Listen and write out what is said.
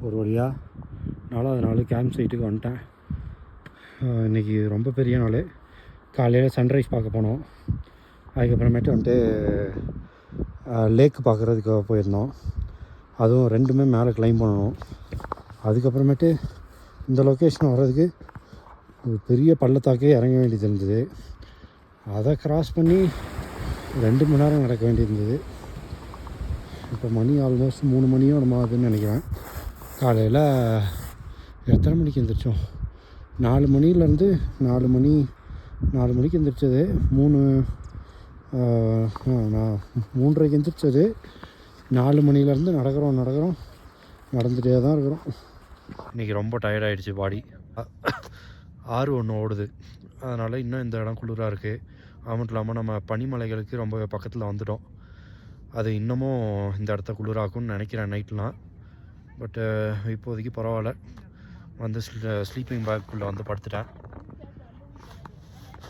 ஒரு வழியாக 4வது நாள் கேம்ப் சைட்டுக்கு வந்துட்டேன். இன்றைக்கி ரொம்ப பெரிய நாள். காலையில் சன்ரைஸ் பார்க்க போனோம். அதுக்கப்புறமேட்டு வந்துட்டு லேக்கு பார்க்குறதுக்கு போயிருந்தோம். அதுவும் 2மே மேலே கிளைம் பண்ணணும். அதுக்கப்புறமேட்டு இந்த லொக்கேஷன் வர்றதுக்கு ஒரு பெரிய பள்ளத்தாக்கே இறங்க வேண்டியது இருந்தது. அதை கிராஸ் பண்ணி 2 மணி நேரம் நடக்க வேண்டியிருந்தது. இப்போ மணி ஆல்மோஸ்ட் 3 மணியோ நம்ம ஆகுதுன்னு நினைக்கிறேன். காலையில் எத்தனை மணிக்கு எழுந்திரிச்சோம்? 4 மணிலேருந்து 4 மணிக்கு எழுந்திரிச்சது. நான் 3:30க்கு எழுந்திரிச்சது. 4 மணிலேருந்து நடந்துகிட்டே தான் இருக்கிறோம். இன்றைக்கி ரொம்ப டயர்டாகிடுச்சு பாடி. ஆறு ஒன்று ஓடுது, அதனால் இன்னும் இந்த இடம் குளிராக இருக்குது. அது மட்டும் இல்லாமல் நம்ம பனிமலைகளுக்கு ரொம்ப பக்கத்தில் வந்துட்டோம். அது இன்னமும் இந்த இடத்த குளிராக்கும்னு நினைக்கிறேன் நைட்லாம். பட்டு இப்போதைக்கு பரவாயில்ல. வந்து ஸ்லீப்பிங் பேக்குள்ளே வந்து படுத்துட்டேன்.